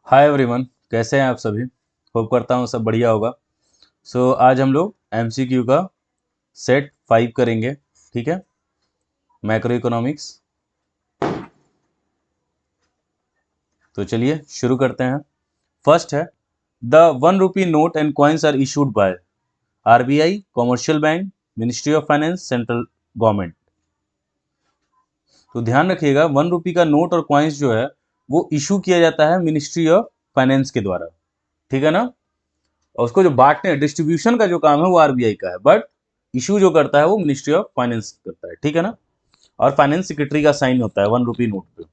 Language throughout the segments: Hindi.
हाय एवरीवन, कैसे हैं आप सभी। होप करता हूँ सब बढ़िया होगा। आज हम लोग एमसीक्यू का सेट 5 करेंगे। ठीक है, मैक्रो इकोनॉमिक्स। तो चलिए शुरू करते हैं। फर्स्ट है, the 1 rupee note and coins are issued by RBI, commercial bank, ministry of finance, central government. तो ध्यान रखिएगा, 1 रुपी का नोट और कॉइन्स जो है वो इशू किया जाता है मिनिस्ट्री ऑफ फाइनेंस के द्वारा। ठीक है ना। और उसको जो बांटने डिस्ट्रीब्यूशन का जो काम है वो आरबीआई का है, बट इशू जो करता है वो मिनिस्ट्री ऑफ फाइनेंस करता है। ठीक है ना। और फाइनेंस सेक्रेटरी का साइन होता है 1 रुपी नोट पे।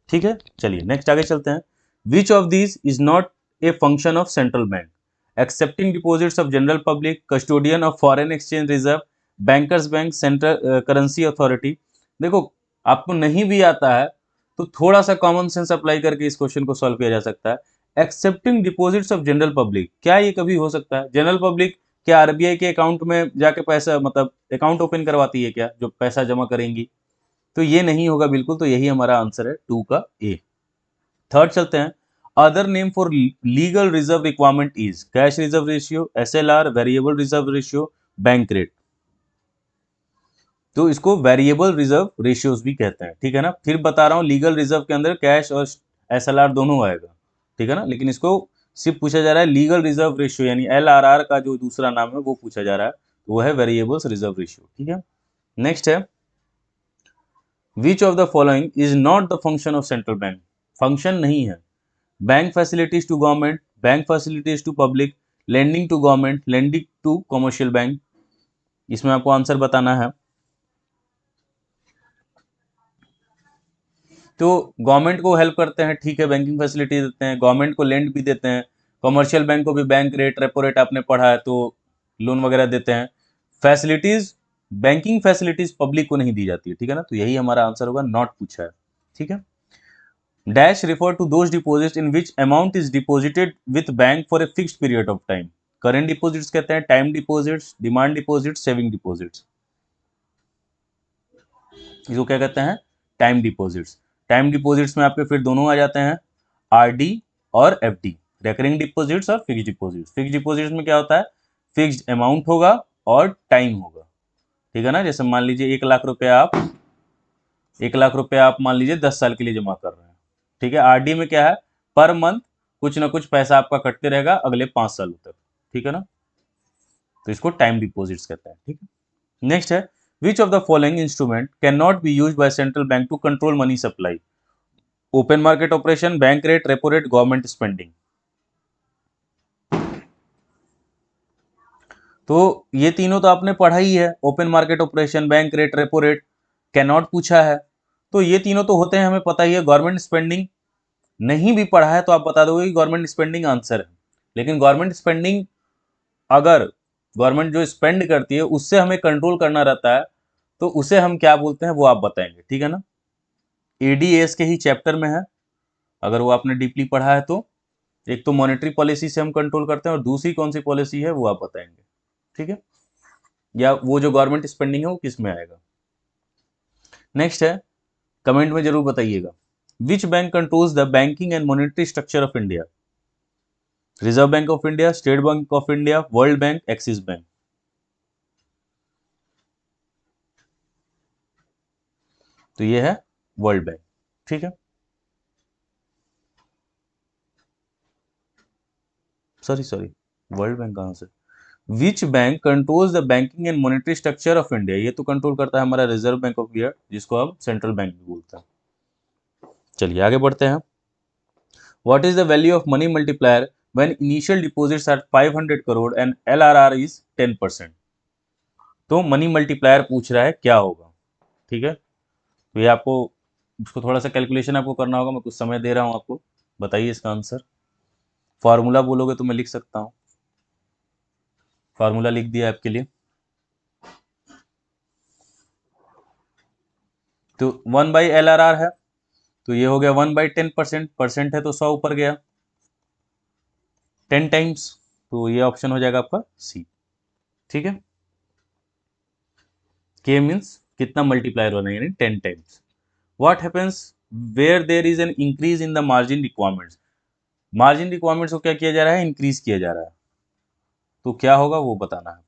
ठीक है, चलिए नेक्स्ट आगे चलते हैं। विच of these is not a function of central bank? Accepting deposits of general public, custodian of foreign exchange reserve, bankers bank, central currency authority. देखो, आपको नहीं भी आता है तो थोड़ा सा कॉमन सेंस अप्लाई करके इस क्वेश्चन को सॉल्व किया जा सकता है। Accepting deposits of general public, क्या ये कभी हो सकता है? जनरल पब्लिक क्या आरबीआई के अकाउंट में जाके पैसा, मतलब अकाउंट ओपन करवाती है क्या, जो पैसा जमा करेंगी? तो ये नहीं होगा बिल्कुल। तो यही हमारा आंसर है 2 का ए। थर्ड चलते हैं। Other name for legal reserve requirement is cash reserve ratio, SLR, variable reserve ratio, bank rate. तो इसको वेरिएबल रिजर्व रेशियोज भी कहते हैं। ठीक है ना। फिर बता रहा हूँ, लीगल रिजर्व के अंदर कैश और एसएलआर दोनों आएगा। ठीक है ना। लेकिन इसको सिर्फ पूछा जा रहा है लीगल रिजर्व रेशियो, यानी एलआरआर का जो दूसरा नाम है वो पूछा जा रहा है, तो वो है वेरिएबल्स रिजर्व रेशियो। ठीक है। नेक्स्ट है, which of the following is not the function of central bank? Function नहीं है। Bank facilities to government, bank facilities to public, lending to government, lending to commercial bank. इसमें आपको आंसर बताना है। तो गवर्नमेंट को हेल्प करते हैं, ठीक है, बैंकिंग फैसिलिटी देते हैं, गवर्नमेंट को लेंड भी देते हैं, कमर्शियल बैंक को भी बैंक रेट, रेपो रेट आपने पढ़ा है तो लोन वगैरह देते हैं। फैसिलिटीज, बैंकिंग फैसिलिटीज पब्लिक को नहीं दी जाती है। ठीक है ना। तो यही हमारा आंसर होगा, नॉट पूछा है। ठीक है। Dash refer to those deposits in which amount is deposited with bank for a fixed period of time. Current deposits कहते हैं, time deposits, demand deposits, saving deposits. इसको क्या कहते हैं? Time deposits. टाइम डिपॉजिट्स में आपके फिर दोनों आ जाते हैं, आरडी और एफडी, रेकरिंग डिपॉजिट्स और फिक्स्ड डिपॉजिट्स। फिक्स्ड डिपॉजिट्स में क्या होता है? फिक्स्ड अमाउंट होगा और टाइम होगा। ठीक है ना। जैसे मान लीजिए 1 लाख रुपया आप मान लीजिए 10 साल के लिए जमा कर रहे हैं। ठीक है। आरडी में क्या है? पर मंथ कुछ ना कुछ पैसा आपका कटते रहेगा अगले 5 सालों तक। ठीक है ना। तो इसको टाइम डिपॉजिट्स कहते हैं। ठीक है। नेक्स्ट है, which of the following instrument can not be use by central bank to control money supply? Open market operation, bank rate, repo rate, government spending. तो ये तीनों तो आपने पढ़ा ही है, open market operation, bank rate, repo rate. Can not पूछा है, तो ये तीनों तो होते हैं, हमें पता ही है। गवर्नमेंट स्पेंडिंग नहीं भी पढ़ा है तो आप बता दोगे कि गवर्नमेंट स्पेंडिंग आंसर है। लेकिन गवर्नमेंट स्पेंडिंग, अगर गवर्नमेंट जो स्पेंड करती है उससे हमें कंट्रोल करना रहता है, तो उसे हम क्या बोलते हैं वो आप बताएंगे। ठीक है ना। एडीएस के ही चैप्टर में है, अगर वो आपने डीपली पढ़ा है तो। एक तो मॉनेटरी पॉलिसी से हम कंट्रोल करते हैं और दूसरी कौन सी पॉलिसी है वो आप बताएंगे। ठीक है। या वो जो गवर्नमेंट स्पेंडिंग है वो किस में आएगा। नेक्स्ट है, कमेंट में जरूर बताइएगा, which bank controls the banking and monetary structure of India? Reserve bank of India, state bank of India, world bank, axis bank. तो ये है वर्ल्ड बैंक। ठीक है। सॉरी सॉरी, वर्ल्ड बैंक कहां से? Which bank controls the banking and monetary structure of India? ये तो कंट्रोल करता है हमारा रिजर्व बैंक ऑफ इंडिया, जिसको हम सेंट्रल बैंक भी बोलते हैं। चलिए आगे बढ़ते हैं। What is the value of money multiplier when initial deposits are 500 crore and LRR is 10%? तो मनी मल्टीप्लायर पूछ रहा है क्या होगा। ठीक है। तो ये आपको, इसको थोड़ा सा कैलकुलेशन आपको करना होगा, मैं कुछ समय दे रहा हूँ आपको, बताइए इसका आंसर। फार्मूला बोलोगे तो मैं लिख सकता हूँ, फार्मूला लिख दिया आपके लिए। तो 1/LRR है, तो ये हो गया 1/10%, परसेंट है तो 100 ऊपर गया 10 टाइम्स, तो ये ऑप्शन हो जाएगा आपका सी। ठीक है। के मीन्स कितना मल्टीप्लायर होना है, यानी 10 times. What happens where there is an increase in the margin requirements? Margin requirements को क्या किया जा रहा है, इंक्रीज किया जा रहा है, तो क्या होगा वो बताना है।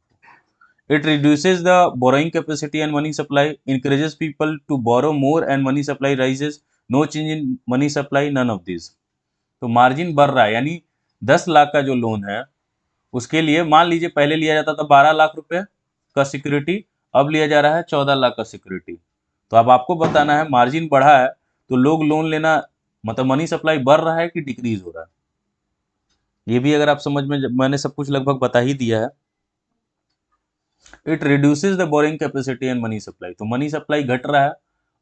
It reduces the borrowing capacity and money supply, encourages people to borrow more and money supply rises, no change in money supply, none of these। तो मार्जिन बढ़ रहा है, यानी 10 लाख का जो लोन है उसके लिए मान लीजिए पहले लिया जाता था 12 लाख रुपए का सिक्योरिटी, अब लिया जा रहा है 14 लाख का सिक्योरिटी। तो अब आपको बताना है मार्जिन बढ़ा है तो लोग लोन लेना, मतलब मनी सप्लाई बढ़ रहा है कि डिक्रीज हो रहा है, ये भी अगर आप समझ में, मैंने सब कुछ लगभग बता ही दिया है। It reduces the boring capacity and money supply, तो मनी सप्लाई घट रहा है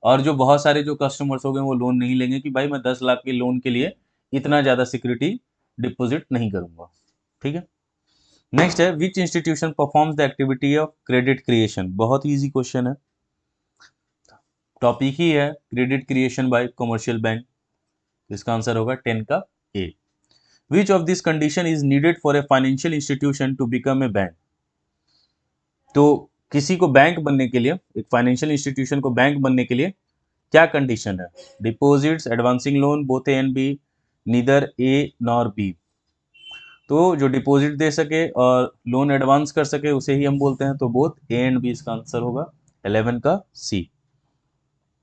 और जो बहुत सारे जो कस्टमर्स हो गए वो लोन नहीं लेंगे कि भाई मैं 10 लाख के लोन के लिए इतना ज़्यादा सिक्योरिटी डिपॉजिट नहीं करूंगा। ठीक है, नेक्स्ट है which institution performs the activity of credit creation, बहुत इजी क्वेश्चन है, टॉपिक ही है credit creation by commercial bank, इसका आंसर होगा 10 का A. Which of this condition is needed for a financial institution to become a bank, तो किसी को बैंक बनने के लिए, एक फाइनेंशियल इंस्टीट्यूशन को बैंक बनने के लिए क्या कंडीशन है, deposits, advancing loan, both A and B, neither A nor B. तो जो डिपॉजिट दे सके और लोन एडवांस कर सके उसे ही हम बोलते हैं, तो बोथ ए एंड बी इसका आंसर होगा 11 का सी।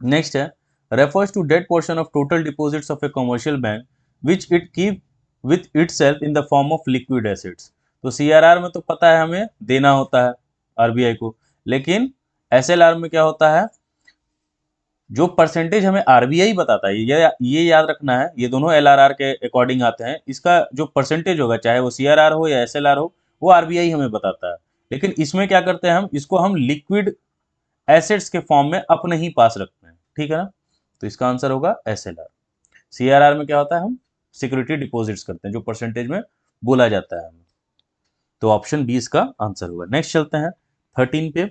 नेक्स्ट है refers to that portion of total deposits of a commercial bank which it keep with itself in the form of liquid assets, तो सीआरआर में तो पता है हमें देना होता है आरबीआई को, लेकिन एसएलआर में क्या होता है, जो परसेंटेज हमें आरबीआई बताता है, ये याद रखना है, ये दोनों एलआरआर के अकॉर्डिंग आते हैं, इसका जो परसेंटेज होगा चाहे वो सीआरआर हो या एसएलआर हो वो आरबीआई हमें बताता है, लेकिन इसमें क्या करते हैं हम इसको हम लिक्विड एसेट्स के फॉर्म में अपने ही पास रखते हैं। ठीक है ना, तो इसका आंसर होगा एसएलआर। सीआरआर में क्या होता है, हम सिक्योरिटी डिपॉजिट्स करते हैं जो परसेंटेज में बोला जाता है हमें, तो ऑप्शन बी इसका आंसर होगा। नेक्स्ट चलते हैं 13 पे,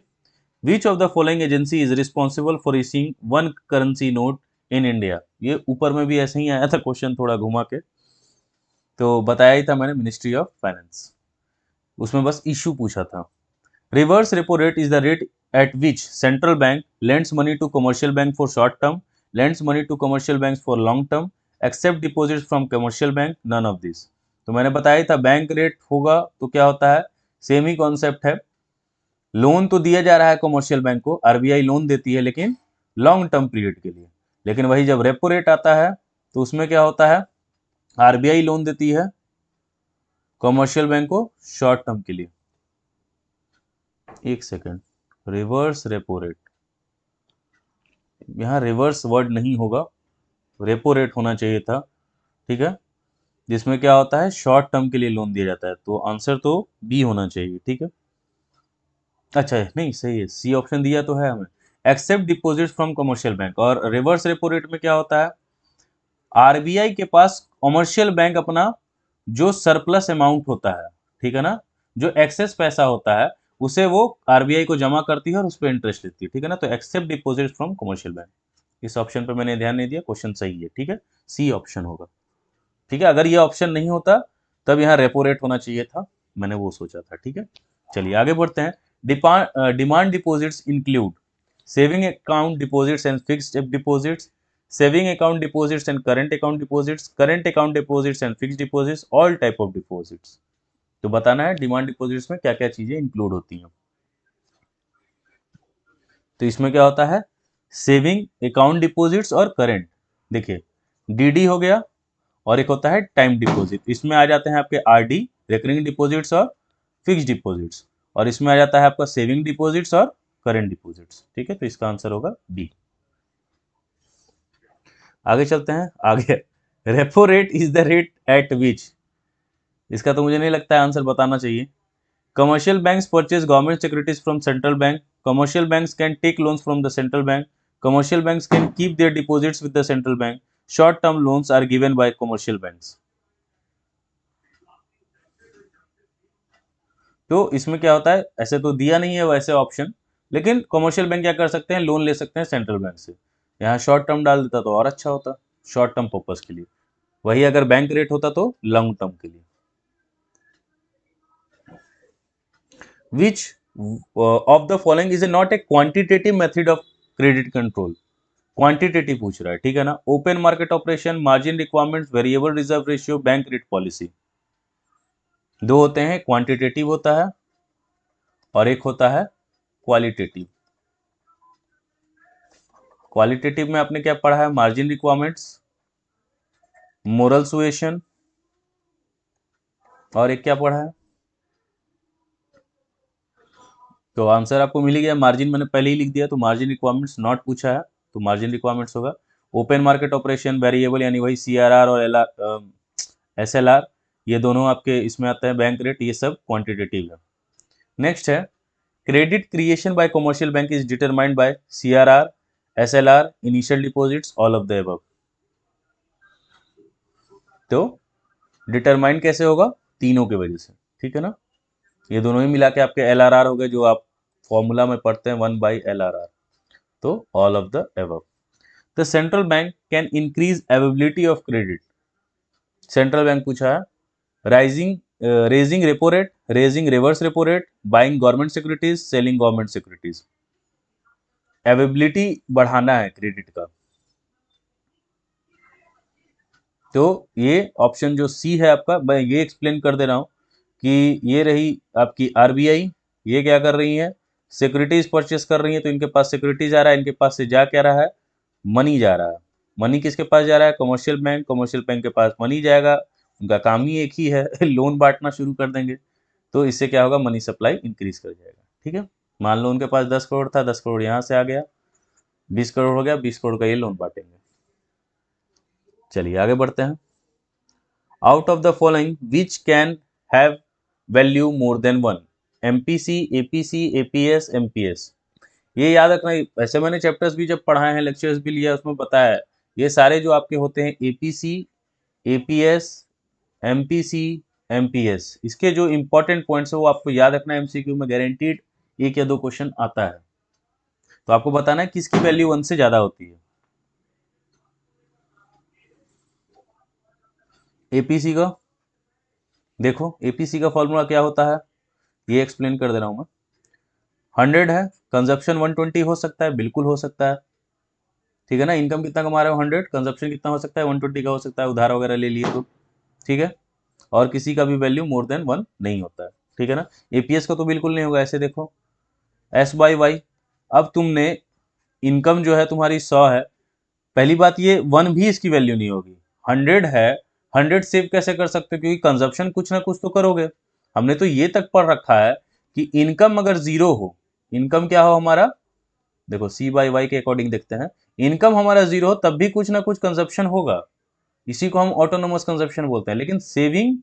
विच of the following agency is responsible for issuing one currency note in India, ये ऊपर में भी ऐसे ही आया था क्वेश्चन थोड़ा घुमा के, तो बताया ही था मैंने, मिनिस्ट्री ऑफ फाइनेंस, उसमें बस इशू पूछा था। Reverse repo rate is the rate at which central bank lends money to commercial bank for short term, lends money to commercial banks for long term, accept deposits from commercial bank, none of this। तो मैंने बताया ही था बैंक रेट होगा तो क्या होता है, सेम ही कॉन्सेप्ट है, लोन तो दिया जा रहा है कमर्शियल बैंक को, आरबीआई लोन देती है लेकिन लॉन्ग टर्म पीरियड के लिए, लेकिन वही जब रेपो रेट आता है तो उसमें क्या होता है, आरबीआई लोन देती है कमर्शियल बैंक को शॉर्ट टर्म के लिए। एक सेकेंड, रिवर्स रेपो रेट, यहाँ रिवर्स वर्ड नहीं होगा, रेपो रेट होना चाहिए था। ठीक है, जिसमें क्या होता है शॉर्ट टर्म के लिए लोन दिया जाता है, तो आंसर तो बी होना चाहिए। ठीक है, अच्छा है, नहीं सही है, सी ऑप्शन दिया तो है हमें, accept deposit from commercial bank. और रिवर्स रेपो रेट में क्या होता है, आरबीआई के पास कमर्शियल बैंक अपना जो सरप्लस अमाउंट होता है, ठीक है ना, जो एक्सेस पैसा होता है उसे वो आरबीआई को जमा करती है और उस पर इंटरेस्ट लेती है। ठीक है ना, तो accept deposit from commercial bank, इस ऑप्शन पे मैंने ध्यान नहीं दिया, क्वेश्चन सही है। ठीक है, सी ऑप्शन होगा। ठीक है, अगर ये ऑप्शन नहीं होता तब यहाँ रेपो रेट होना चाहिए था, मैंने वो सोचा था। ठीक है, चलिए आगे बढ़ते हैं। Demand deposits include saving account deposits and fixed deposits, saving account deposits and current account deposits, current account deposits and fixed deposits, all type of deposits. तो बताना है डिमांड डिपॉजिट्स में क्या क्या चीजें इंक्लूड होती हैं। तो इसमें क्या होता है, सेविंग अकाउंट डिपॉजिट्स और करंट, देखिए डीडी हो गया और एक होता है टाइम डिपॉजिट, इसमें आ जाते हैं आपके आरडी रिकरिंग डिपॉजिट्स और फिक्स्ड डिपॉजिट्स, और इसमें आ जाता है आपका सेविंग डिपॉजिट्स और करंट डिपॉजिट्स। ठीक है, तो इसका आंसर होगा बी। आगे चलते हैं, आगे repo rate is the rate at which, इसका तो मुझे नहीं लगता है आंसर बताना चाहिए। Commercial banks purchase government securities from central bank, commercial banks can take loans from the central bank, commercial banks can keep their deposits with the central bank, short term loans are given by commercial banks. तो इसमें क्या होता है, ऐसे तो दिया नहीं है वैसे ऑप्शन, लेकिन कमर्शियल बैंक क्या कर सकते हैं, लोन ले सकते हैं सेंट्रल बैंक से, यहाँ शॉर्ट टर्म डाल देता तो और अच्छा होता, शॉर्ट टर्म पर्पज के लिए, वही अगर बैंक रेट होता तो लॉन्ग टर्म के लिए। विच of the following is not A quantitative method of credit control, quantitative पूछ रहा है, ठीक है ना। Open market operation, margin requirements, variable reserve ratio, bank rate policy, दो होते हैं, क्वांटिटेटिव होता है और एक होता है क्वालिटेटिव। क्वालिटेटिव में आपने क्या पढ़ा है, मार्जिन रिक्वायरमेंट्स, मोरल सुएशन, और एक क्या पढ़ा है, तो आंसर आपको मिल ही गया। मार्जिन मैंने पहले ही लिख दिया, तो मार्जिन रिक्वायरमेंट्स नॉट पूछा है, तो मार्जिन रिक्वायरमेंट्स होगा। ओपन मार्केट ऑपरेशन, वेरिएबल यानी वही सीआरआर और एसएलआर, ये दोनों आपके इसमें आते हैं, बैंक रेट, ये सब क्वांटिटेटिव है। नेक्स्ट है, credit creation by commercial bank is determined by CRR, SLR, initial deposits, all of the above. तो डिटरमाइन कैसे होगा, तीनों के वजह से, ठीक है ना। ये दोनों ही मिला के आपके एलआरआर हो गए, जो आप फॉर्मूला में पढ़ते हैं 1/LRR, तो all of the above. The central bank can increase availability of credit, central bank पूछा है, rising raising repo rate, raising reverse repo rate, buying government securities, selling government securities. Availability बढ़ाना है क्रेडिट का, तो ये ऑप्शन जो सी है आपका, मैं ये एक्सप्लेन कर दे रहा हूं कि ये रही आपकी आरबीआई, ये क्या कर रही है, सिक्योरिटीज परचेस कर रही है, तो इनके पास सिक्योरिटीज आ रहा है, इनके पास से जा क्या रहा है, मनी जा रहा है। मनी किसके पास जा रहा है, कमर्शियल बैंक, कमर्शियल बैंक के पास मनी जाएगा, उनका काम ही एक ही है लोन बांटना शुरू कर देंगे, तो इससे क्या होगा, मनी सप्लाई इंक्रीज कर जाएगा, ठीक है। मान लो उनके पास 10 करोड़ था, 10 करोड़ यहाँ से आ गया, 20 करोड़ हो गया, 20 करोड़ का ये लोन बांटेंगे। चलिए आगे बढ़ते हैं। Out of the following which can have value more than one, MPC, APC, APS, MPS. ये याद रखना, ऐसे मैंने चैप्टर्स भी जब पढ़ाए हैं, लेक्चर्स भी लिया, उसमें बताया है, ये सारे जो आपके होते हैं एपीसी, एपीएस, एमपीसी, एमपीएस, इसके जो इंपॉर्टेंट पॉइंट्स है वो आपको याद रखना, एमसीक्यू में गारंटीड एक या दो क्वेश्चन आता है, तो आपको बताना है किसकी वैल्यू 1 से ज्यादा होती है। एपीसी का देखो, एपीसी का फॉर्मूला क्या होता है, ये एक्सप्लेन कर दे रहा हूं मैं। 100 है, कंजप्शन 120 हो सकता है, बिल्कुल हो सकता है, ठीक है ना। इनकम कितना कमा रहे हो 100, कंजप्शन कितना हो सकता है 120 का हो सकता है, उधार वगैरह ले लिए तो, ठीक है। और किसी का भी वैल्यू मोर देन 1 नहीं होता है, ठीक है ना। एपीएस का तो बिल्कुल नहीं होगा, ऐसे देखो एस बाई वाई। अब तुमने इनकम जो है तुम्हारी 100 है, पहली बात ये 1 भी इसकी वैल्यू नहीं होगी, 100 है, 100 सेव कैसे कर सकते हो, क्योंकि कंजप्शन कुछ ना कुछ तो करोगे। हमने तो ये तक पढ़ रखा है कि इनकम अगर जीरो हो, इनकम क्या हो हमारा, देखो सी बाई वाई के अकॉर्डिंग देखते हैं, इनकम हमारा जीरो हो तब भी कुछ ना कुछ कंजप्शन होगा, इसी को हम ऑटोनोमस कंजप्शन बोलते हैं। लेकिन सेविंग,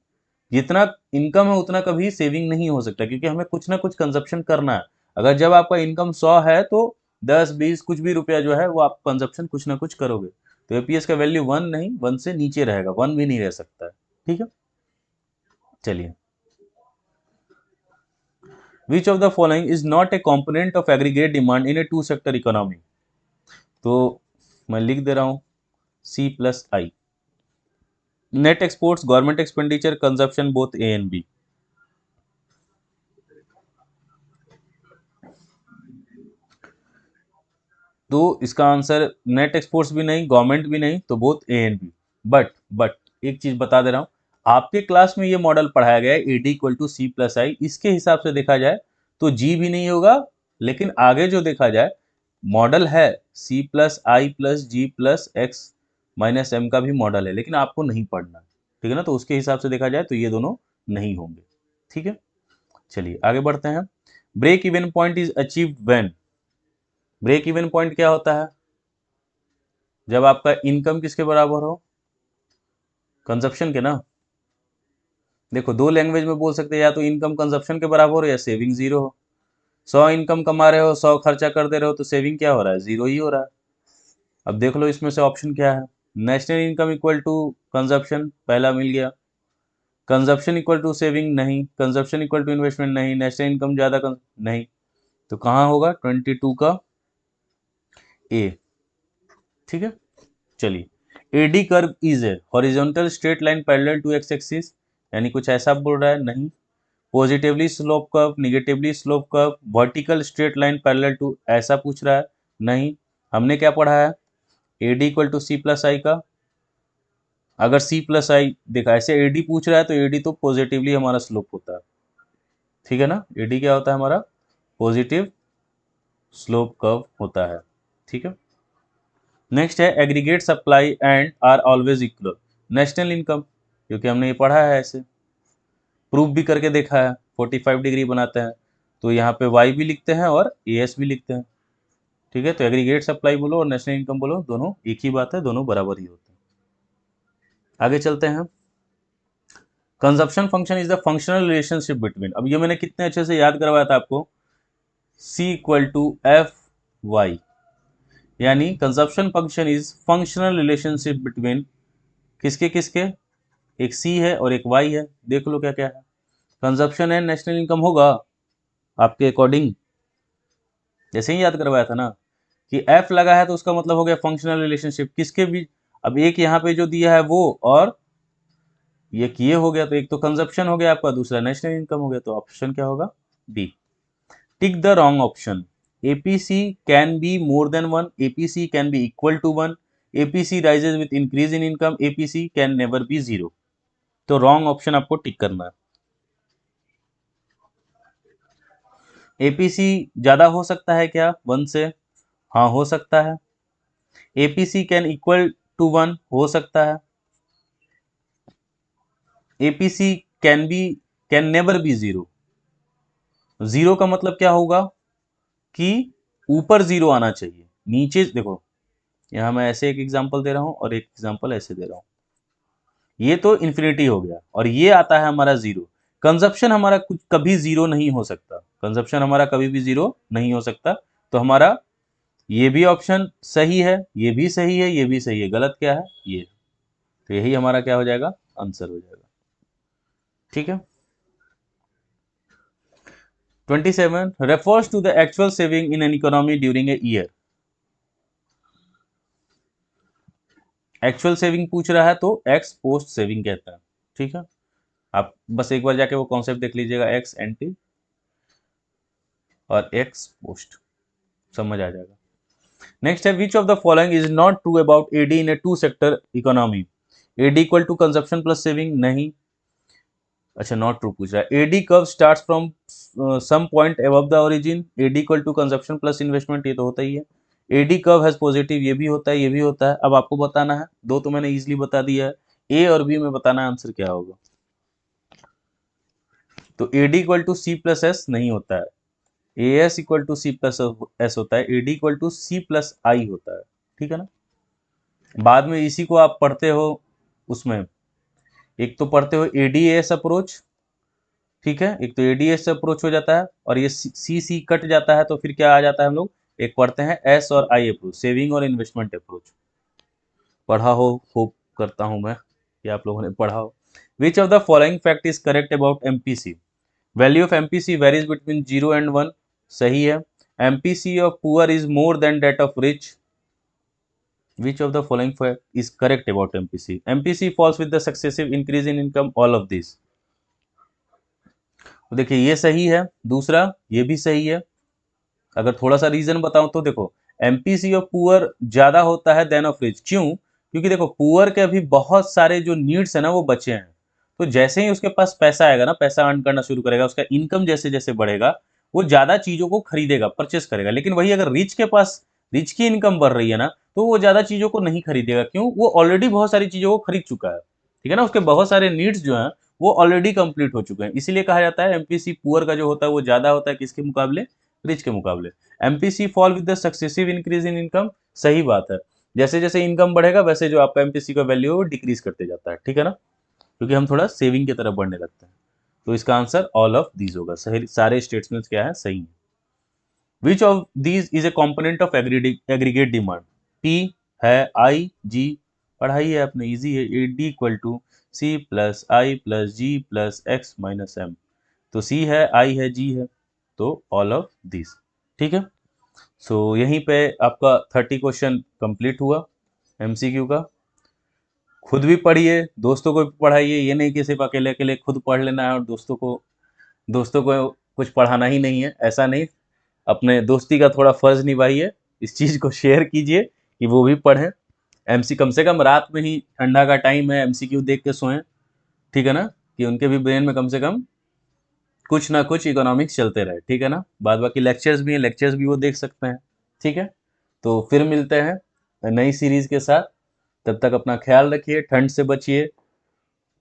जितना इनकम है उतना कभी सेविंग नहीं हो सकता, क्योंकि हमें कुछ ना कुछ कंजप्शन करना है। अगर जब आपका इनकम 100 है तो 10 20 कुछ भी रुपया जो है वो आप कंजप्शन कुछ ना कुछ करोगे, तो एपीएस का वैल्यू 1 नहीं, 1 से नीचे रहेगा, 1 भी नहीं रह सकता है, ठीक है। चलिए, which of the following is not a component of aggregate demand in a two sector economy, तो मैं लिख दे रहा हूं C+I। Net exports, government expenditure, consumption, both A and B. तो इसका आंसर नेट एक्सपोर्ट्स भी नहीं, गवर्नमेंट भी नहीं, तो both A and B. But एक चीज बता दे रहा हूं, आपके क्लास में ये मॉडल पढ़ाया गया है AD = C+I, इसके हिसाब से देखा जाए तो जी भी नहीं होगा, लेकिन आगे जो देखा जाए मॉडल है C+I+G+X-M का भी मॉडल है, लेकिन आपको नहीं पढ़ना, ठीक है ना। तो उसके हिसाब से देखा जाए तो ये दोनों नहीं होंगे, ठीक है। चलिए आगे बढ़ते हैं। Break even point is achieved when, break even point क्या होता है, जब आपका इनकम किसके बराबर हो, कंजप्शन के ना। देखो दो लैंग्वेज में बोल सकते हैं, या तो इनकम कंजप्शन के बराबर हो या सेविंग जीरो हो। 100 इनकम कमा रहे हो, 100 खर्चा कर दे रहे हो, तो सेविंग क्या हो रहा है, जीरो ही हो रहा है। अब देख लो इसमें से ऑप्शन क्या है, national income equal to consumption, पहला मिल गया, कंजप्शन इक्वल टू सेविंग नहीं, कंजप्शन इक्वल टू इन्वेस्टमेंट नहीं, नेशनल इनकम ज्यादा नहीं, तो कहाँ होगा 22 का ए, ठीक है। चलिए, AD curve is a horizontal straight line parallel to X axis, यानी कुछ ऐसा बोल रहा है, नहीं। Positively slope curve, negatively slope curve, vertical straight line parallel to, ऐसा पूछ रहा है, नहीं। हमने क्या पढ़ा है, AD equal to C plus I का, अगर सी प्लस आई देखा ऐसे AD पूछ रहा है तो AD तो पॉजिटिवली हमारा स्लोप होता है, ठीक है ना। AD क्या होता है हमारा, पॉजिटिव स्लोप कर्व होता है, ठीक है। नेक्स्ट है aggregate supply and are always equal, national income, क्योंकि हमने ये पढ़ा है ऐसे, प्रूफ भी करके देखा है, 45 डिग्री बनाते हैं, तो यहाँ पे वाई भी लिखते हैं और एस भी लिखते हैं, ठीक है। तो एग्रीगेट सप्लाई बोलो और नेशनल इनकम बोलो, दोनों एक ही बात है, दोनों बराबर ही होते हैं। आगे चलते हैं। Consumption function is the functional relationship between, अब ये मैंने कितने अच्छे से याद करवाया था आपको, सी इक्वल टू एफ वाई, यानी consumption function is functional relationship between किसके किसके, एक सी है और एक वाई है, देख लो क्या क्या है। कंजप्शन एंड नेशनल इनकम होगा आपके अकॉर्डिंग, जैसे ही याद करवाया था ना कि एफ लगा है तो उसका मतलब हो गया फंक्शनल रिलेशनशिप किसके बीच, अब एक यहाँ पे जो दिया है वो और ये किए हो गया, तो एक तो कंजप्शन हो गया आपका, दूसरा नेशनल इनकम हो गया, तो ऑप्शन क्या होगा, D. Tick the wrong option, APC can be more than one, APC can be equal to one, APC rises with increase in income, APC can never be zero, तो रॉन्ग ऑप्शन आपको टिक करना है। एपीसी ज्यादा हो सकता है क्या वन से, हाँ हो सकता है। APC can equal to one, हो सकता है। APC can never be zero, zero का मतलब क्या होगा कि ऊपर जीरो आना चाहिए, नीचे देखो, यहां मैं ऐसे एक एग्जांपल दे रहा हूं और एक एग्जांपल ऐसे दे रहा हूं, ये तो इन्फिनिटी हो गया और ये आता है हमारा जीरो। कंजप्शन हमारा कुछ कभी जीरो नहीं हो सकता, कंजप्शन हमारा कभी भी जीरो नहीं हो सकता, तो हमारा ये भी ऑप्शन सही है, ये भी सही है, ये भी सही है, गलत क्या है ये, तो यही हमारा क्या हो जाएगा, आंसर हो जाएगा, ठीक है। 27 refers to the actual saving in an economy during a year, actual saving पूछ रहा है तो एक्स पोस्ट सेविंग कहता है, ठीक है। आप बस एक बार जाके वो कॉन्सेप्ट देख लीजिएगा, एक्स एंटी और एक्स पोस्ट, समझ आ जाएगा। नेक्स्ट है which of the following is not true about AD in a two sector economy, AD equal to consumption plus saving, नहीं, अच्छा नॉट ट्रू पूछ रहा है। AD curve starts from some point above the origin, AD equal to consumption plus investment, ये तो होता ही है। एडी कर्व हैज पॉजिटिव, ये भी होता है, ये भी होता है। अब आपको बताना है, दो तो मैंने इजीली बता दिया है, ए और बी में बताना है आंसर क्या होगा। तो AD equal to C plus S नहीं होता है, A S equal to C plus S होता है, AD equal to C plus I होता है, ठीक है ना। बाद में इसी को आप पढ़ते हो, उसमें एक तो पढ़ते हो एडीएस अप्रोच, ठीक है, एक तो एडीएस से अप्रोच हो जाता है और ये सी सी कट जाता है, तो फिर क्या आ जाता है, हम लोग एक पढ़ते हैं एस और आई अप्रोच, सेविंग और इन्वेस्टमेंट अप्रोच, पढ़ा हो होप करता हूं मैं कि आप लोगों ने पढ़ा हो। विच of the following fact is correct about MPC, value of MPC varies between 0 and 1, सही है। MPC of poor is more than that of rich, which of the following fact is correct about MPC, MPC falls with the successive increase in income, all of these, तो देखिए ये सही है, दूसरा ये भी सही है। अगर थोड़ा सा रीजन बताऊं तो देखो, एमपीसी ऑफ पुअर ज्यादा होता है देन ऑफ रिच, क्यों, क्योंकि देखो पुअर के अभी बहुत सारे जो नीड्स है ना वो बचे हैं, तो जैसे ही उसके पास पैसा आएगा ना, पैसा अर्न करना शुरू करेगा, उसका इनकम जैसे जैसे बढ़ेगा वो ज्यादा चीजों को खरीदेगा, परचेस करेगा। लेकिन वही अगर रिच के पास, रिच की इनकम बढ़ रही है ना, तो वो ज्यादा चीजों को नहीं खरीदेगा, क्यों, वो ऑलरेडी बहुत सारी चीजों को खरीद चुका है, ठीक है ना, उसके बहुत सारे नीड्स जो हैं वो ऑलरेडी कंप्लीट हो चुके हैं, इसीलिए कहा जाता है एमपीसी पुअर का जो होता है वो ज्यादा होता है किसके मुकाबले, रिच के मुकाबले। MPC fall with the successive increase in income, सही बात है, जैसे जैसे इनकम बढ़ेगा वैसे जो आपका एमपीसी का वैल्यू है वो डिक्रीज करते जाता है, ठीक है ना, क्योंकि हम थोड़ा सेविंग की तरफ बढ़ने लगते हैं। तो इसका आंसर ऑल ऑफ दीज होगा, सही सारे स्टेटमेंट्स क्या है, सही है। Which of these is a component of aggregate demand, P है, आई जी, पढ़ाई है आपने, इजी है, A D equal to C plus I plus G plus X minus M, तो सी है, आई है, जी है, तो ऑल ऑफ दिस, ठीक है। सो यहीं पे आपका 30 क्वेश्चन कंप्लीट हुआ एमसीक्यू का। खुद भी पढ़िए, दोस्तों को भी पढ़ाइए, ये नहीं कि सिर्फ अकेले अकेले खुद पढ़ लेना है और दोस्तों को कुछ पढ़ाना ही नहीं है, ऐसा नहीं, अपने दोस्ती का थोड़ा फर्ज निभाइए, इस चीज़ को शेयर कीजिए कि वो भी पढ़ें, एमसी कम से कम रात में ही, ठंडा का टाइम है, एमसीक्यू देख के सोएं, ठीक है ना, कि उनके भी ब्रेन में कम से कम कुछ ना कुछ इकोनॉमिक्स चलते रहे, ठीक है ना। बाद बाकी लेक्चर्स भी हैं, लेक्चर्स भी वो देख सकते हैं, ठीक है। तो फिर मिलते हैं नई सीरीज के साथ, तब तक अपना ख्याल रखिए, ठंड से बचिए,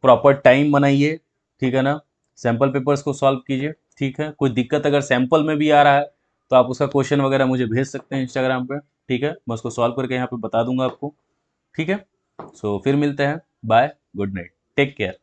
प्रॉपर टाइम बनाइए, ठीक है ना, सैम्पल पेपर्स को सॉल्व कीजिए, ठीक है। कोई दिक्कत अगर सैम्पल में भी आ रहा है तो आप उसका क्वेश्चन वगैरह मुझे भेज सकते हैं इंस्टाग्राम पे, ठीक है, मैं उसको सॉल्व करके यहाँ पे बता दूंगा आपको, ठीक है। सो फिर मिलते हैं, bye, good night, take care.